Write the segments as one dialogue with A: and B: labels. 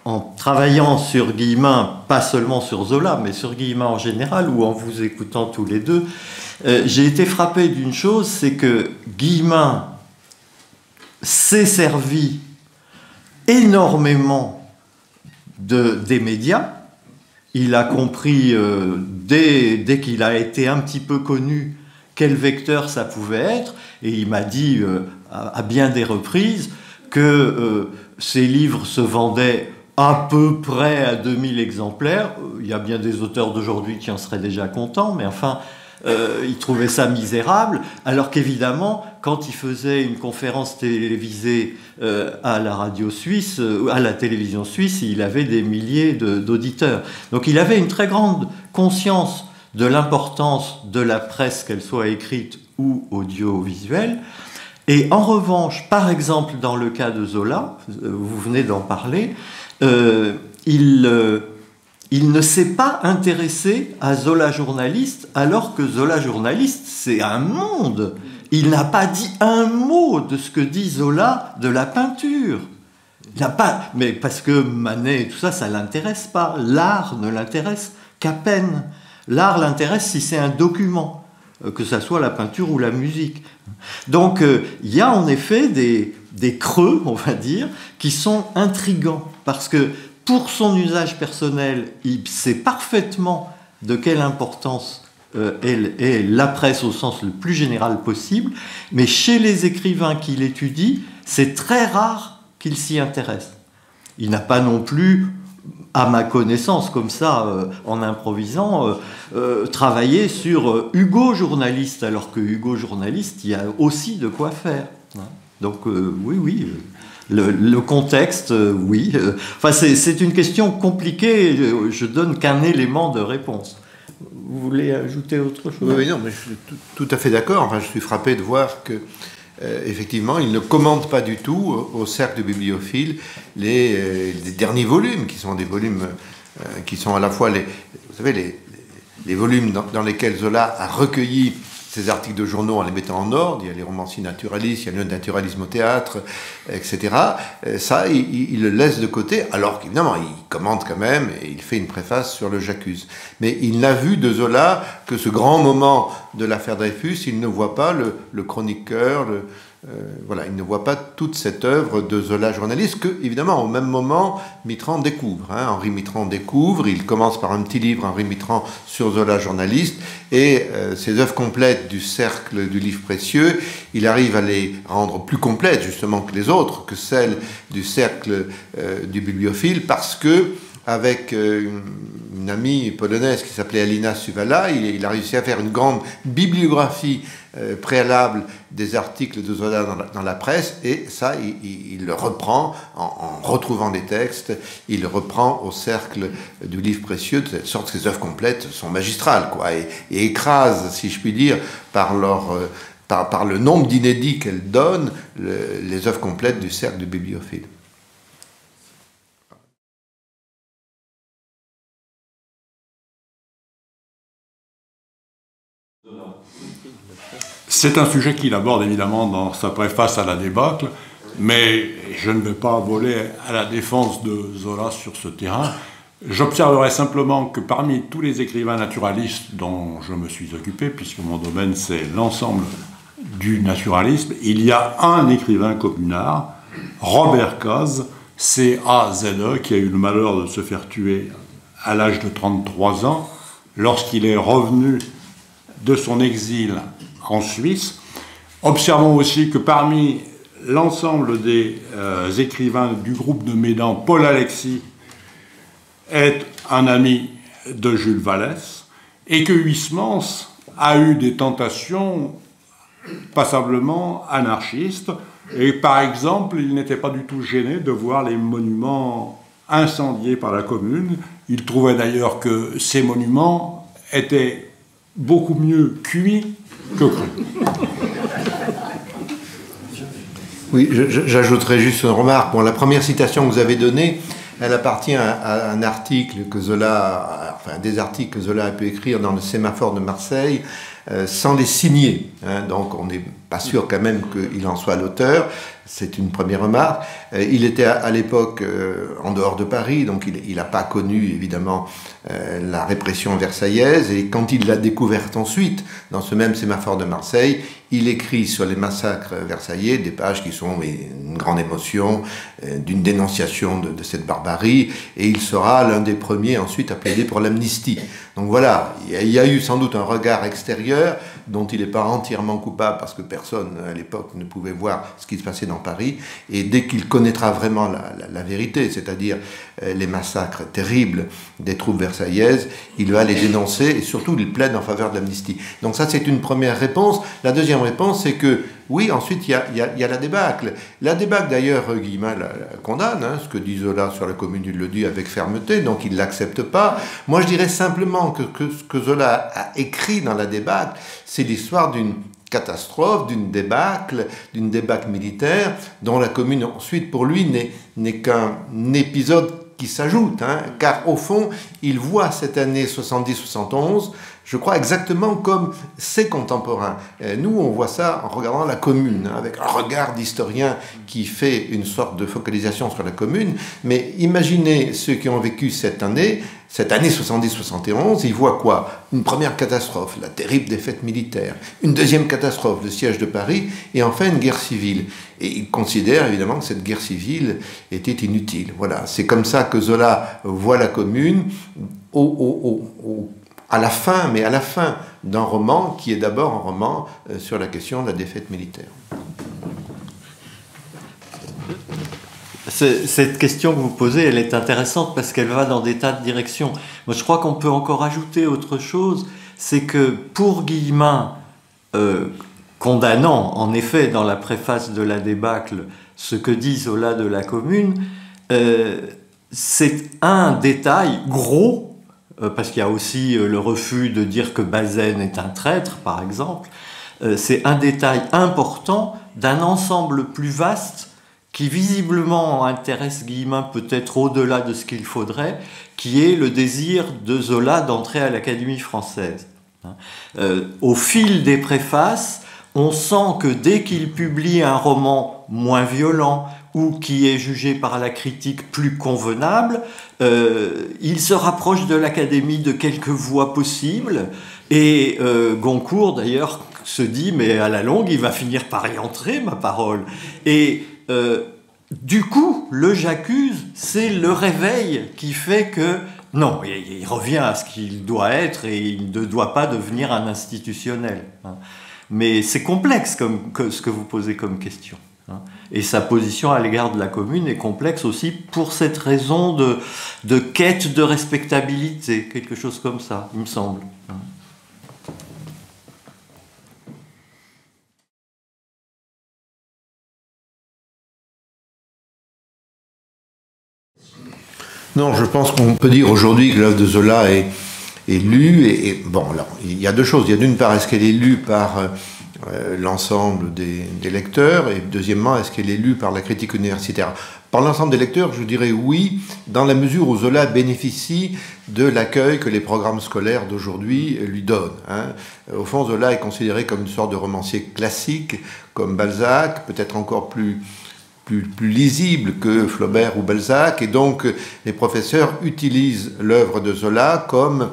A: En travaillant sur Guillemin, pas seulement sur Zola, mais sur Guillemin en général, ou en vous écoutant tous les deux, j'ai été frappé d'une chose, c'est que Guillemin s'est servi énormément des médias. Il a compris dès qu'il a été un petit peu connu quel vecteur ça pouvait être, et il m'a dit à bien des reprises que ses livres se vendaient à peu près à 2000 exemplaires. Il y a bien des auteurs d'aujourd'hui qui en seraient déjà contents, mais enfin, il trouvait ça misérable, alors qu'évidemment, quand il faisait une conférence télévisée à la radio suisse, à la télévision suisse, il avait des milliers d'auditeurs. Donc il avait une très grande conscience de l'importance de la presse, qu'elle soit écrite ou audiovisuelle. Et en revanche, par exemple, dans le cas de Zola, vous venez d'en parler, il ne s'est pas intéressé à Zola journaliste, alors que Zola journaliste, c'est un monde. Il n'a pas dit un mot de ce que dit Zola de la peinture. Il n'a pas, mais parce que Manet et tout ça, ça ne l'intéresse pas. L'art ne l'intéresse qu'à peine. L'art l'intéresse si c'est un document, que ça soit la peinture ou la musique. Donc, il y a en effet des creux, on va dire, qui sont intrigants, parce que pour son usage personnel, il sait parfaitement de quelle importance est la presse au sens le plus général possible, mais chez les écrivains qu'il étudie, c'est très rare qu'il s'y intéresse. Il n'a pas non plus, à ma connaissance, comme ça, en improvisant, travaillé sur Hugo journaliste, alors que Hugo journaliste, il y a aussi de quoi faire. Donc oui. Le contexte, oui. Enfin, c'est une question compliquée. Je donne qu'un élément de réponse. Vous voulez ajouter autre chose ?
B: Oui, non, mais je suis tout à fait d'accord. Enfin, je suis frappé de voir que, effectivement, il ne commente pas du tout au cercle de bibliophiles les derniers volumes, qui sont des volumes qui sont à la fois vous savez, les volumes dans lesquels Zola a recueilli ces articles de journaux en les mettant en ordre. Il y a les romanciers naturalistes, il y a le naturalisme au théâtre, etc. Ça, il le laisse de côté, alors qu'évidemment, il commente quand même, et il fait une préface sur le J'accuse. Mais il n'a vu de Zola que ce grand moment de l'affaire Dreyfus. Il ne voit pas le chroniqueur, voilà, il ne voit pas toute cette œuvre de Zola journaliste que, évidemment, au même moment, Mitterrand découvre. Henri Mitterrand découvre, il commence par un petit livre, Henri Mitterrand, sur Zola journaliste, et ses œuvres complètes du cercle du livre précieux, il arrive à les rendre plus complètes, justement, que les autres, que celles du cercle du bibliophile, parce que, avec une amie polonaise qui s'appelait Alina Suwala, il a réussi à faire une grande bibliographie préalable des articles de Zola dans la presse, et ça, il le reprend en retrouvant des textes, il le reprend au cercle du livre précieux, de cette sorte que ces œuvres complètes sont magistrales, quoi, et écrasent, si je puis dire, par le nombre d'inédits qu'elles donnent, les œuvres complètes du cercle du bibliophile.
C: C'est un sujet qu'il aborde évidemment dans sa préface à la débâcle, mais je ne vais pas voler à la défense de Zola sur ce terrain. J'observerai simplement que parmi tous les écrivains naturalistes dont je me suis occupé, puisque mon domaine c'est l'ensemble du naturalisme, il y a un écrivain communard, Robert Caze, C-A-Z-E, qui a eu le malheur de se faire tuer à l'âge de 33 ans, lorsqu'il est revenu de son exil en Suisse. Observons aussi que parmi l'ensemble des écrivains du groupe de Médan, Paul Alexis est un ami de Jules Vallès, et que Huysmans a eu des tentations passablement anarchistes, et par exemple, il n'était pas du tout gêné de voir les monuments incendiés par la commune. Il trouvait d'ailleurs que ces monuments étaient beaucoup mieux cuits que crus.
B: Oui, j'ajouterais juste une remarque. Bon, la première citation que vous avez donnée, elle appartient à un article que Zola, enfin des articles que Zola a pu écrire dans le Sémaphore de Marseille, sans les signer. Hein. Donc on n'est pas sûr quand même qu'il en soit l'auteur. C'est une première remarque. Il était à l'époque en dehors de Paris, donc il n'a pas connu évidemment la répression versaillaise. Et quand il l'a découverte ensuite, dans ce même sémaphore de Marseille, il écrit sur les massacres versaillais des pages qui sont une grande émotion, d'une dénonciation de cette barbarie, et il sera l'un des premiers ensuite à plaider pour l'amnistie. Donc voilà, il y a eu sans doute un regard extérieur dont il n'est pas entièrement coupable parce que personne à l'époque ne pouvait voir ce qui se passait dans Paris, et dès qu'il connaîtra vraiment la vérité, c'est-à-dire les massacres terribles des troupes versaillaises, il va les dénoncer et surtout il plaide en faveur de l'amnistie. Donc ça c'est une première réponse. La deuxième réponse c'est que oui, ensuite il y a la débâcle. La débâcle d'ailleurs, Guillemin la condamne, hein, ce que dit Zola sur la Commune, il le dit avec fermeté, donc il ne l'accepte pas. Moi je dirais simplement que ce que Zola a écrit dans la débâcle, c'est l'histoire d'une catastrophe, d'une débâcle militaire, dont la Commune ensuite pour lui n'est qu'un épisode qui s'ajoute, hein, car au fond, il voit cette année 70-71, je crois exactement comme ses contemporains. Nous, on voit ça en regardant la Commune, hein, avec un regard d'historien qui fait une sorte de focalisation sur la Commune, mais imaginez ceux qui ont vécu cette année 70-71, ils voient quoi? Une première catastrophe, la terrible défaite militaire, une deuxième catastrophe, le siège de Paris, et enfin une guerre civile. Et ils considèrent évidemment que cette guerre civile était inutile. Voilà, c'est comme ça que Zola voit la Commune à la fin d'un roman qui est d'abord un roman sur la question de la défaite militaire.
A: Cette question que vous posez, elle est intéressante parce qu'elle va dans des tas de directions. Moi, je crois qu'on peut encore ajouter autre chose, c'est que pour Guillemin, condamnant en effet dans la préface de la débâcle ce que dit Zola de la Commune, c'est un détail gros, parce qu'il y a aussi le refus de dire que Bazaine est un traître, par exemple, c'est un détail important d'un ensemble plus vaste qui visiblement intéresse Guillemin peut-être au-delà de ce qu'il faudrait, qui est le désir de Zola d'entrer à l'Académie française. Au fil des préfaces, on sent que dès qu'il publie un roman moins violent ou qui est jugé par la critique plus convenable, il se rapproche de l'Académie de quelques voies possibles, et Goncourt d'ailleurs se dit « mais à la longue, il va finir par y entrer, ma parole ». Et du coup, le J'accuse, c'est le réveil qui fait que non, il revient à ce qu'il doit être et il ne doit pas devenir un institutionnel. Mais c'est complexe ce que vous posez comme question. Et sa position à l'égard de la Commune est complexe aussi pour cette raison de quête de respectabilité, quelque chose comme ça, il me semble.
B: Non, je pense qu'on peut dire aujourd'hui que l'œuvre de Zola est lue. Et bon, alors, il y a deux choses. Il y a d'une part, est-ce qu'elle est lue par l'ensemble des lecteurs? Et deuxièmement, est-ce qu'elle est lue par la critique universitaire? Par l'ensemble des lecteurs, je dirais oui, dans la mesure où Zola bénéficie de l'accueil que les programmes scolaires d'aujourd'hui lui donnent. Hein. Au fond, Zola est considéré comme une sorte de romancier classique, comme Balzac, peut-être encore plus lisible que Flaubert ou Balzac, et donc les professeurs utilisent l'œuvre de Zola comme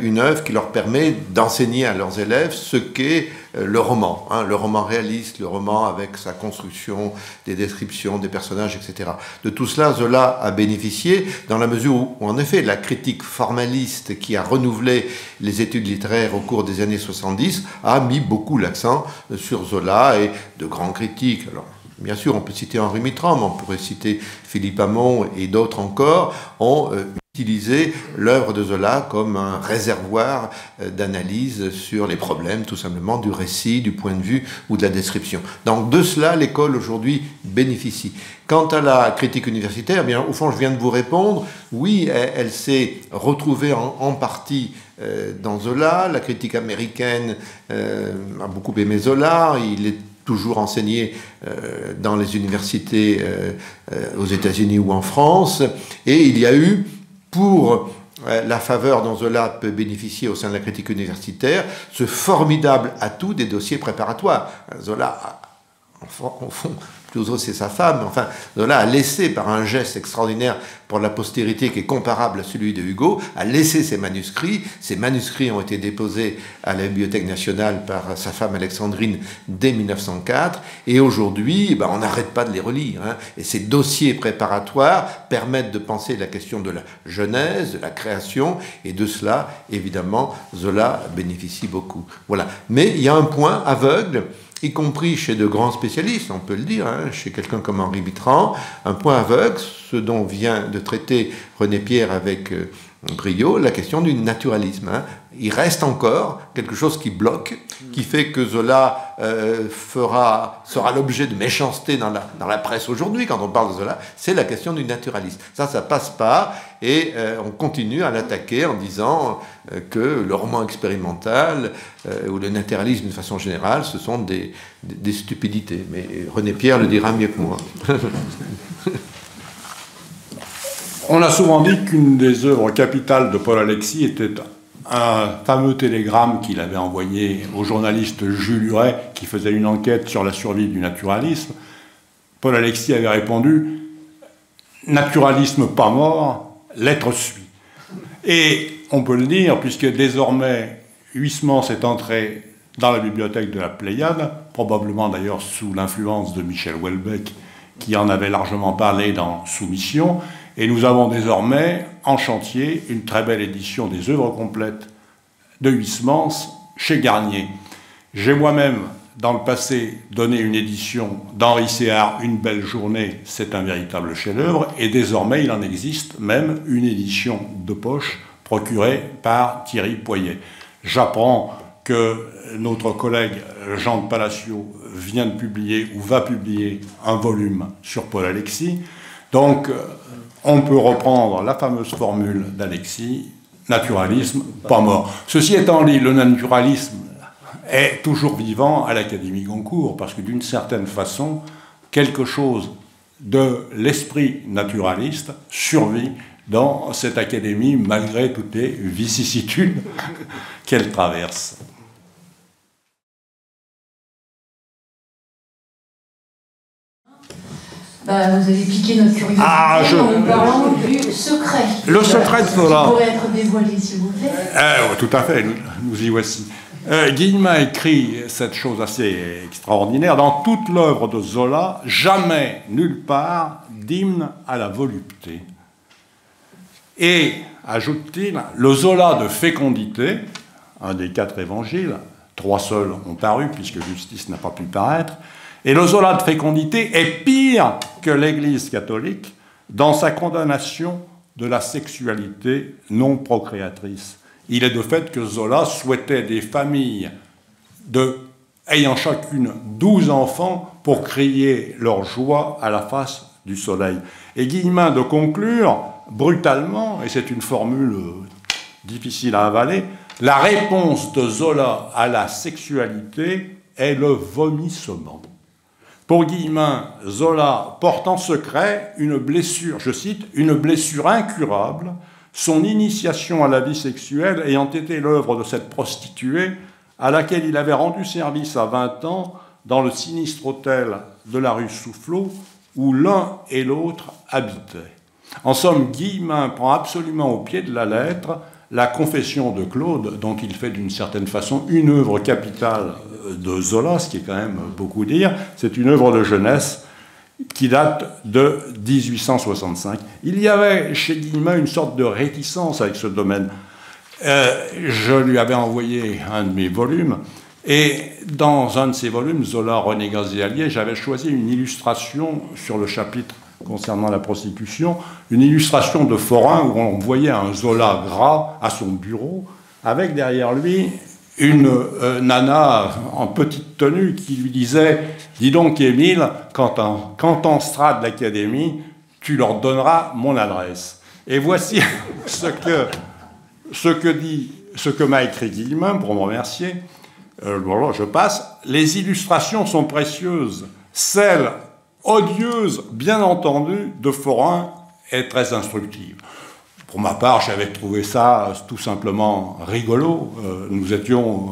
B: une œuvre qui leur permet d'enseigner à leurs élèves ce qu'est le roman, hein, le roman réaliste, le roman avec sa construction, des descriptions, des personnages, etc. De tout cela, Zola a bénéficié dans la mesure où, en effet, la critique formaliste qui a renouvelé les études littéraires au cours des années 70 a mis beaucoup l'accent sur Zola, et de grands critiques. Alors, bien sûr, on peut citer Henri Mitterrand, on pourrait citer Philippe Hamon et d'autres encore, ont utilisé l'œuvre de Zola comme un réservoir d'analyse sur les problèmes, tout simplement, du récit, du point de vue ou de la description. Donc, de cela, l'école aujourd'hui bénéficie. Quant à la critique universitaire, eh bien, au fond, je viens de vous répondre. Oui, elle s'est retrouvée en partie dans Zola. La critique américaine a beaucoup aimé Zola. Il est toujours enseigné dans les universités aux États-Unis ou en France. Et il y a eu, pour la faveur dont Zola peut bénéficier au sein de la critique universitaire, ce formidable atout des dossiers préparatoires. Zola, au fond, Clouseau c'est sa femme, mais enfin, Zola a laissé par un geste extraordinaire pour la postérité qui est comparable à celui de Hugo, a laissé ses manuscrits. Ces manuscrits ont été déposés à la Bibliothèque nationale par sa femme Alexandrine dès 1904, et aujourd'hui, on n'arrête pas de les relire. Et ces dossiers préparatoires permettent de penser la question de la genèse, de la création, et de cela, évidemment, Zola bénéficie beaucoup. Voilà. Mais il y a un point aveugle, y compris chez de grands spécialistes, on peut le dire, chez quelqu'un comme Henri Bitran, un point aveugle, ce dont vient de traiter René Pierre avec brio, la question du naturalisme. Il reste encore quelque chose qui bloque, qui fait que Zola sera l'objet de méchanceté dans la presse aujourd'hui, quand on parle de Zola, c'est la question du naturalisme. Ça passe pas, et on continue à l'attaquer en disant que le roman expérimental ou le naturalisme de façon générale, ce sont des stupidités. Mais René Pierre le dira mieux que moi.
C: On a souvent dit qu'une des œuvres capitales de Paul Alexis était un fameux télégramme qu'il avait envoyé au journaliste Jules Huret, qui faisait une enquête sur la survie du naturalisme. Paul Alexis avait répondu « Naturalisme pas mort, l'être suit ». Et on peut le dire, puisque désormais, Huysmans est entré dans la bibliothèque de la Pléiade, probablement d'ailleurs sous l'influence de Michel Houellebecq, qui en avait largement parlé dans Soumission, et nous avons désormais en chantier une très belle édition des œuvres complètes de Huysmans chez Garnier. J'ai moi-même, dans le passé, donné une édition d'Henri Séhard, Une belle journée, c'est un véritable chef-d'œuvre, et désormais il en existe même une édition de poche procurée par Thierry Poyet. J'apprends que notre collègue Jean de Palacio vient de publier ou va publier un volume sur Paul Alexis. Donc, on peut reprendre la fameuse formule d'Alexis, naturalisme, pas mort. Ceci étant dit, le naturalisme est toujours vivant à l'Académie Goncourt, parce que d'une certaine façon, quelque chose de l'esprit naturaliste survit dans cette académie, malgré toutes les vicissitudes qu'elle traverse.
D: Vous avez piqué notre curiosité en parlant du secret.
C: Le secret de Zola.
D: Pourrait être dévoilé, s'il vous plaît.
C: Tout à fait, nous y voici. Guillemin écrit cette chose assez extraordinaire. Dans toute l'œuvre de Zola, jamais, nulle part, d'hymne à la volupté. Et, ajoute-t-il, le Zola de fécondité, un des 4 évangiles, 3 seuls ont paru, puisque Justice n'a pas pu paraître, et le Zola de fécondité est pire que l'Église catholique dans sa condamnation de la sexualité non procréatrice. Il est de fait que Zola souhaitait des familles ayant chacune 12 enfants pour crier leur joie à la face du soleil. Et Guillemin de conclure brutalement, et c'est une formule difficile à avaler, la réponse de Zola à la sexualité est le vomissement. Pour Guillemin, Zola porte en secret une blessure, je cite, « une blessure incurable, son initiation à la vie sexuelle ayant été l'œuvre de cette prostituée à laquelle il avait rendu service à 20 ans dans le sinistre hôtel de la rue Soufflot où l'un et l'autre habitaient. » En somme, Guillemin prend absolument au pied de la lettre la confession de Claude, dont il fait d'une certaine façon une œuvre capitale de Zola, ce qui est quand même beaucoup dire. C'est une œuvre de jeunesse qui date de 1865. Il y avait chez Guillemin une sorte de réticence avec ce domaine. Je lui avais envoyé un de mes volumes, et dans un de ces volumes, Zola, René Gazé-Allier, j'avais choisi une illustration sur le chapitre concernant la prostitution, une illustration de Forain où on voyait un Zola gras à son bureau, avec derrière lui une nana en petite tenue qui lui disait « Dis donc, Émile, quand on sera de l'Académie, tu leur donneras mon adresse. » Et voici ce que m'a écrit Guillemin pour me remercier. Voilà, je passe. « Les illustrations sont précieuses. Celle odieuse, bien entendu, de Forain est très instructive. » Pour ma part, j'avais trouvé ça tout simplement rigolo. Nous étions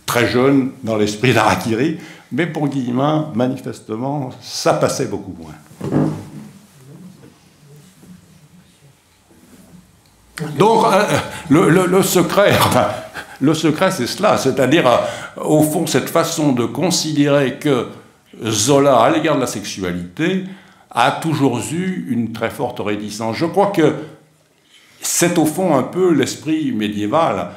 C: très jeunes dans l'esprit d'Harakiri, mais pour Guillemin, manifestement, ça passait beaucoup moins. Donc, le secret, c'est cela, c'est-à-dire, au fond, cette façon de considérer que Zola, à l'égard de la sexualité, a toujours eu une très forte réticence. Je crois que c'est au fond un peu l'esprit médiéval.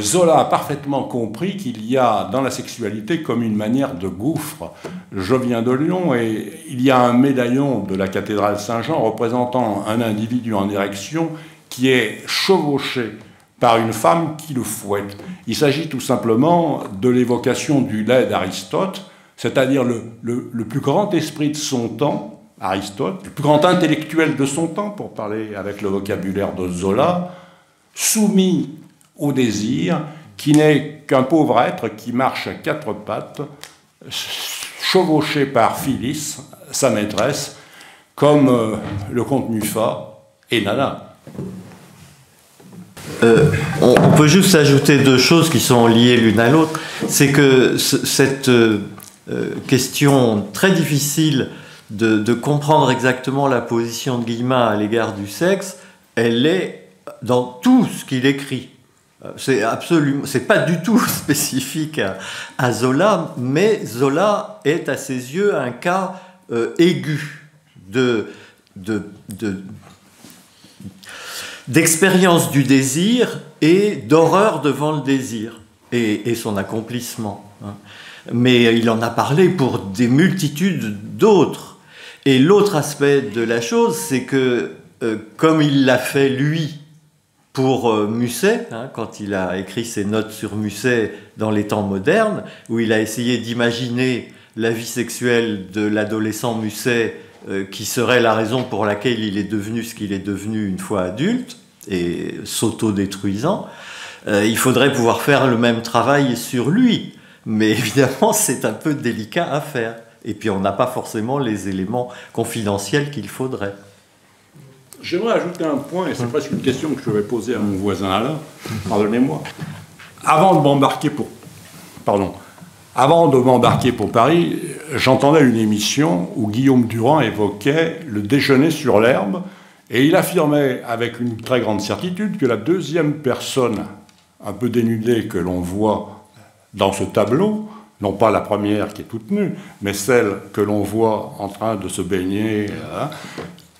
C: Zola a parfaitement compris qu'il y a dans la sexualité comme une manière de gouffre. Je viens de Lyon et il y a un médaillon de la cathédrale Saint-Jean représentant un individu en érection qui est chevauché par une femme qui le fouette. Il s'agit tout simplement de l'évocation du lait d'Aristote, c'est-à-dire le plus grand esprit de son temps, Aristote, le plus grand intellectuel de son temps, pour parler avec le vocabulaire de Zola, soumis au désir, qui n'est qu'un pauvre être qui marche à quatre pattes, chevauché par Phyllis, sa maîtresse, comme le comte Muffat et Nana.
A: On peut juste ajouter deux choses qui sont liées l'une à l'autre. C'est que cette question très difficile de comprendre exactement la position de Guillemin à l'égard du sexe, elle est dans tout ce qu'il écrit. C'est pas du tout spécifique à Zola, mais Zola est à ses yeux un cas aigu d'expérience du désir et d'horreur devant le désir et son accomplissement. Mais il en a parlé pour des multitudes d'autres. Et l'autre aspect de la chose, c'est que, comme il l'a fait lui pour Musset, quand il a écrit ses notes sur Musset dans les temps modernes, où il a essayé d'imaginer la vie sexuelle de l'adolescent Musset, qui serait la raison pour laquelle il est devenu ce qu'il est devenu une fois adulte, et s'auto-détruisant, il faudrait pouvoir faire le même travail sur lui. Mais évidemment, c'est un peu délicat à faire. Et puis, on n'a pas forcément les éléments confidentiels qu'il faudrait.
C: J'aimerais ajouter un point, et c'est presque une question que je vais poser à mon voisin Alain. Pardonnez-moi. Avant de m'embarquer pour Paris, j'entendais une émission où Guillaume Durand évoquait le déjeuner sur l'herbe, et il affirmait avec une très grande certitude que la deuxième personne un peu dénudée que l'on voit dans ce tableau, non pas la première qui est toute nue, mais celle que l'on voit en train de se baigner,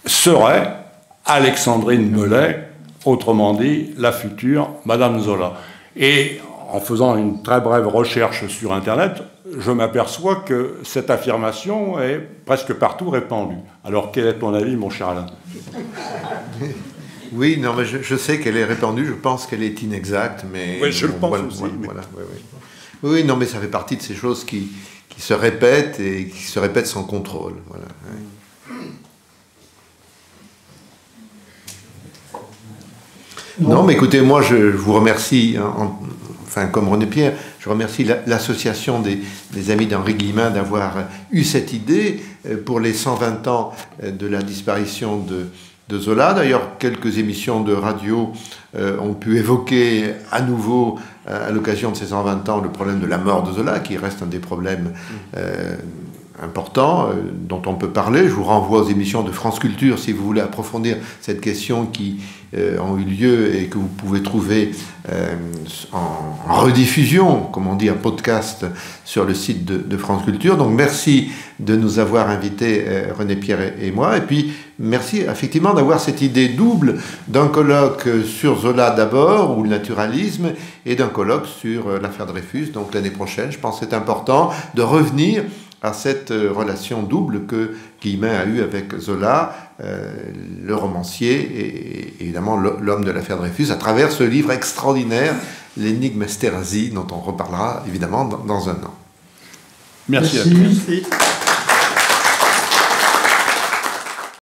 C: serait Alexandrine Mellet, autrement dit la future Madame Zola. Et en faisant une très brève recherche sur Internet, je m'aperçois que cette affirmation est presque partout répandue. Alors quel est ton avis, mon cher Alain ?
B: Oui, non, mais je sais qu'elle est répandue, je pense qu'elle est inexacte, mais...
C: Oui, je le pense aussi.
B: Voilà, oui, non, mais ça fait partie de ces choses qui se répètent et qui se répètent sans contrôle. Voilà. Non, mais écoutez, moi je vous remercie, comme René Pierre, je remercie l'association des amis d'Henri Guillemin d'avoir eu cette idée pour les 120 ans de la disparition de Zola. D'ailleurs, quelques émissions de radio ont pu évoquer à nouveau, à l'occasion de ces 120 ans, le problème de la mort de Zola, qui reste un des problèmes importants dont on peut parler. Je vous renvoie aux émissions de France Culture si vous voulez approfondir cette question qui ont eu lieu et que vous pouvez trouver en rediffusion, comme on dit, en podcast sur le site de France Culture. Donc merci de nous avoir invités, René Pierre et moi, et puis merci effectivement d'avoir cette idée double d'un colloque sur Zola d'abord, ou le naturalisme, et d'un colloque sur l'affaire Dreyfus. Donc l'année prochaine, je pense que c'est important de revenir à cette relation double que Guillemin a eue avec Zola, le romancier et évidemment l'homme de l'affaire Dreyfus, à travers ce livre extraordinaire, L'énigme Esterhazy, dont on reparlera évidemment dans un an.
C: Merci à tous.
A: Merci.